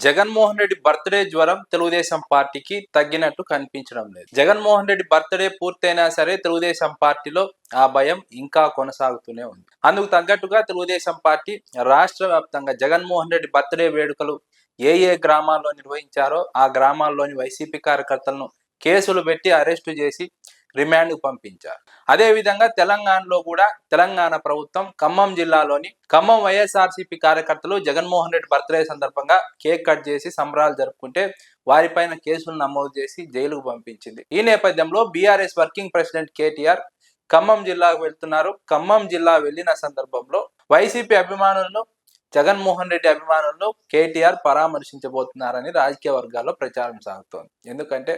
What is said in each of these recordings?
Jaganmohan Reddy birthday జ్వరం తెలుగుదేశం పార్టీకి తగ్గినట్టు కనిపించడం లేదు. జగన్మోహన్ రెడ్డి బర్త్డే పూర్తయినా సరే తెలుగుదేశం పార్టీలో ఆ భయం ఇంకా కొనసాగుతూనే ఉంది. అందుకు తగ్గట్టుగా తెలుగుదేశం పార్టీ రాష్ట్ర వ్యాప్తంగా జగన్మోహన్ రెడ్డి బర్త్డే వేడుకలు ఏ గ్రామాల్లో నిర్వహించారో ఆ గ్రామాల్లోని వైసీపీ కార్యకర్తలను కేసులు పెట్టి అరెస్టు చేసి రిమాండ్ పంపించారు. అదే విధంగా తెలంగాణలో కూడా తెలంగాణ ప్రభుత్వం ఖమ్మం జిల్లాలోని ఖమ్మం వైఎస్ఆర్సీపీ కార్యకర్తలు జగన్మోహన్ రెడ్డి బర్త్డే సందర్భంగా కేక్ కట్ చేసి సంబరాలు జరుపుకుంటే వారిపైన కేసులు నమోదు చేసి జైలుకు పంపించింది. ఈ నేపథ్యంలో BRS working president KTR Khammam జిల్లాకు వెళ్తున్నారు. ఖమ్మం జిల్లా వెళ్లిన సందర్భంలో వైసీపీ అభిమానులను జగన్మోహన్ రెడ్డి అభిమానులను కేటీఆర్ పరామర్శించబోతున్నారని రాజకీయ వర్గాల్లో ప్రచారం సాగుతోంది. ఎందుకంటే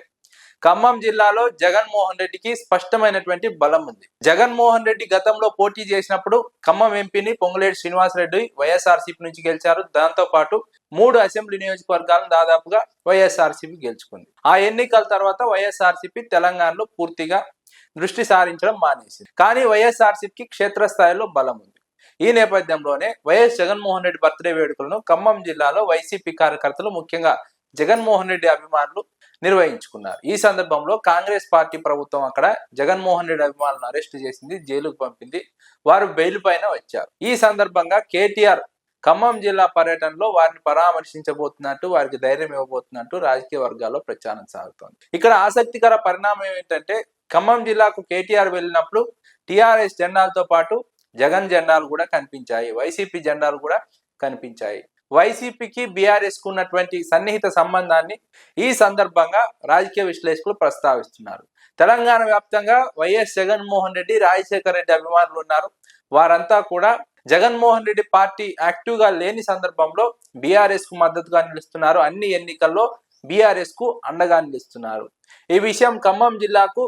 ఖమ్మం జిల్లాలో జగన్మోహన్ రెడ్డికి స్పష్టమైనటువంటి బలం ఉంది. జగన్మోహన్ రెడ్డి గతంలో పోటీ చేసినప్పుడు ఖమ్మం ఎంపీని పొంగులేటి శ్రీనివాసరెడ్డి వైఎస్ఆర్సీపీ నుంచి గెలిచారు. దాంతో పాటు 3 అసెంబ్లీ నియోజకవర్గాలను దాదాపుగా వైఎస్ఆర్సీపీ గెలుచుకుంది. ఆ ఎన్నికల తర్వాత వైఎస్ఆర్సీపీ తెలంగాణలో పూర్తిగా దృష్టి సారించడం మానేసింది. కానీ వైఎస్ఆర్సీపీకి క్షేత్రస్థాయిలో బలం ఉంది. ఈ నేపథ్యంలోనే వైఎస్ జగన్మోహన్ రెడ్డి బర్త్డే వేడుకలను ఖమ్మం జిల్లాలో వైసీపీ కార్యకర్తలు ముఖ్యంగా జగన్మోహన్ రెడ్డి అభిమానులు నిర్వహించుకున్నారు. ఈ సందర్భంలో కాంగ్రెస్ పార్టీ ప్రభుత్వం అక్కడ జగన్మోహన్ రెడ్డి అభిమానులను అరెస్టు చేసింది, జైలుకు పంపింది. వారు బెయిల్ పైన వచ్చారు. ఈ సందర్భంగా కేటీఆర్ ఖమ్మం జిల్లా పర్యటనలో వారిని పరామర్శించబోతున్నట్టు, వారికి ధైర్యం ఇవ్వబోతున్నట్టు రాజకీయ వర్గాల్లో ప్రచారం సాగుతోంది. ఇక్కడ ఆసక్తికర పరిణామం ఏంటంటే ఖమ్మం జిల్లాకు కేటీఆర్ వెళ్ళినప్పుడు టీఆర్ఎస్ జెండాలతో పాటు జగన్ జెండాలు కూడా కనిపించాయి, వైసీపీ జెండాలు కూడా కనిపించాయి. వైసీపీకి బీఆర్ఎస్ కు ఉన్నటువంటి సన్నిహిత సంబంధాన్ని ఈ సందర్భంగా రాజకీయ విశ్లేషకులు ప్రస్తావిస్తున్నారు. తెలంగాణ వ్యాప్తంగా వైఎస్ జగన్మోహన్ రెడ్డి, రాజశేఖర రెడ్డి అభిమానులు ఉన్నారు. వారంతా కూడా జగన్మోహన్ రెడ్డి పార్టీ యాక్టివ్ గా లేని సందర్భంలో బీఆర్ఎస్ కు మద్దతుగా నిలుస్తున్నారు. అన్ని ఎన్నికల్లో బీఆర్ఎస్ కు అండగా నిలుస్తున్నారు. ఈ విషయం ఖమ్మం జిల్లాకు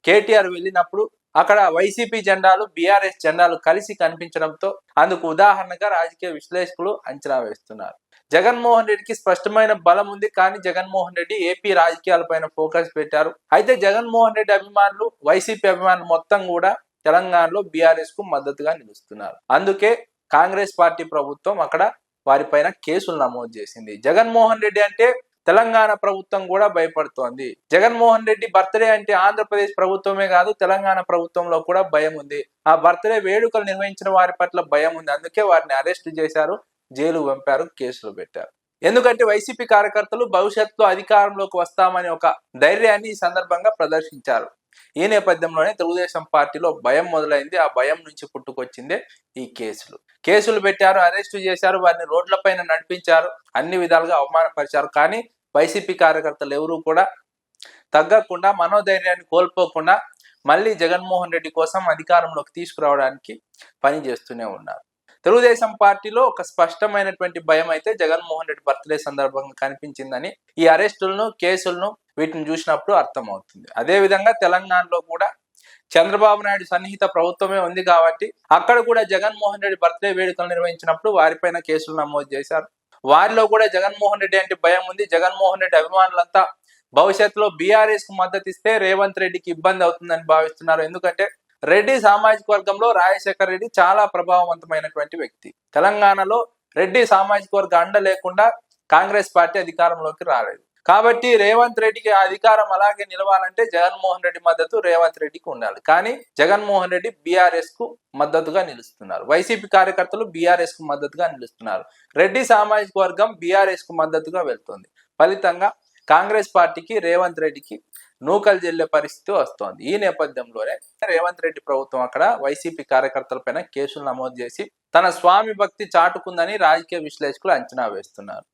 కేటీఆర్ వెళ్ళినప్పుడు అక్కడ వైసీపీ జెండాలు, బీఆర్ఎస్ జెండాలు కలిసి కనిపించడంతో అందుకు ఉదాహరణగా రాజకీయ విశ్లేషకులు అంచనా వేస్తున్నారు. జగన్మోహన్ రెడ్డికి స్పష్టమైన బలం ఉంది. కానీ జగన్మోహన్ రెడ్డి ఏపీ రాజకీయాలపైన ఫోకస్ పెట్టారు. అయితే జగన్మోహన్ రెడ్డి అభిమానులు, వైసీపీ అభిమానులు మొత్తం కూడా తెలంగాణలో బీఆర్ఎస్ కు మద్దతుగా నిలుస్తున్నారు. అందుకే కాంగ్రెస్ పార్టీ ప్రభుత్వం అక్కడ వారిపైన కేసులు నమోదు చేసింది. జగన్మోహన్ రెడ్డి అంటే తెలంగాణ ప్రభుత్వం కూడా భయపడుతోంది. జగన్మోహన్ రెడ్డి బర్త్డే అంటే ఆంధ్రప్రదేశ్ ప్రభుత్వమే కాదు, తెలంగాణ ప్రభుత్వంలో కూడా భయం ఉంది. ఆ బర్త్డే వేడుకలు నిర్వహించిన వారి పట్ల భయం ఉంది. అందుకే వారిని అరెస్ట్ చేశారు, జైలు పంపారు, కేసులు పెట్టారు. ఎందుకంటే వైసీపీ కార్యకర్తలు భవిష్యత్తులో అధికారంలోకి వస్తామని ఒక ధైర్యాన్ని ఈ సందర్భంగా ప్రదర్శించారు. ఈ నేపథ్యంలోనే తెలుగుదేశం పార్టీలో భయం మొదలైంది. ఆ భయం నుంచి పుట్టుకొచ్చిందే ఈ కేసులు పెట్టారు, అరెస్టు చేశారు, వారిని రోడ్లపైన నడిపించారు, అన్ని విధాలుగా అవమానపరిచారు. కానీ వైసీపీ కార్యకర్తలు ఎవరూ కూడా తగ్గకుండా, మనోధైర్యాన్ని కోల్పోకుండా మళ్ళీ జగన్మోహన్ రెడ్డి కోసం అధికారంలోకి తీసుకురావడానికి పని చేస్తూనే ఉన్నారు. తెలుగుదేశం పార్టీలో ఒక స్పష్టమైనటువంటి భయం అయితే జగన్మోహన్ రెడ్డి బర్త్డే సందర్భంగా కనిపించిందని ఈ అరెస్టులను, కేసులను వీటిని చూసినప్పుడు అర్థమవుతుంది. అదేవిధంగా తెలంగాణలో కూడా చంద్రబాబు నాయుడు సన్నిహిత ప్రభుత్వమే ఉంది కాబట్టి అక్కడ కూడా జగన్మోహన్ రెడ్డి బర్త్డే వేడుకలు నిర్వహించినప్పుడు వారిపైన కేసులు నమోదు చేశారు. వారిలో కూడా జగన్మోహన్ రెడ్డి అంటే భయం ఉంది. జగన్మోహన్ రెడ్డి అభిమానులంతా భవిష్యత్తులో బీఆర్ఎస్ కు మద్దతు ఇస్తే రేవంత్ రెడ్డికి ఇబ్బంది అవుతుందని భావిస్తున్నారు. ఎందుకంటే రెడ్డి సామాజిక వర్గంలో రాజశేఖర రెడ్డి చాలా ప్రభావవంతమైనటువంటి వ్యక్తి. తెలంగాణలో రెడ్డి సామాజిక వర్గ అండ లేకుండా కాంగ్రెస్ పార్టీ అధికారంలోకి రాలేదు. కాబట్టి రేవంత్ రెడ్డికి ఆ అధికారం అలాగే నిలవాలంటే జగన్మోహన్ రెడ్డి మద్దతు రేవంత్ రెడ్డికి ఉండాలి. కానీ జగన్మోహన్ రెడ్డి బీఆర్ఎస్ కు మద్దతుగా నిలుస్తున్నారు. వైసీపీ కార్యకర్తలు బీఆర్ఎస్ కు మద్దతుగా నిలుస్తున్నారు. రెడ్డి సామాజిక వర్గం బీఆర్ఎస్ కు మద్దతుగా వెళ్తుంది. ఫలితంగా కాంగ్రెస్ పార్టీకి, రేవంత్ రెడ్డికి నూకలు చెల్లే పరిస్థితి వస్తోంది. ఈ నేపథ్యంలోనే రేవంత్ రెడ్డి ప్రభుత్వం అక్కడ వైసీపీ కార్యకర్తలపైన కేసులు నమోదు చేసి తన స్వామి భక్తి చాటుకుందని రాజకీయ విశ్లేషకులు అంచనా వేస్తున్నారు.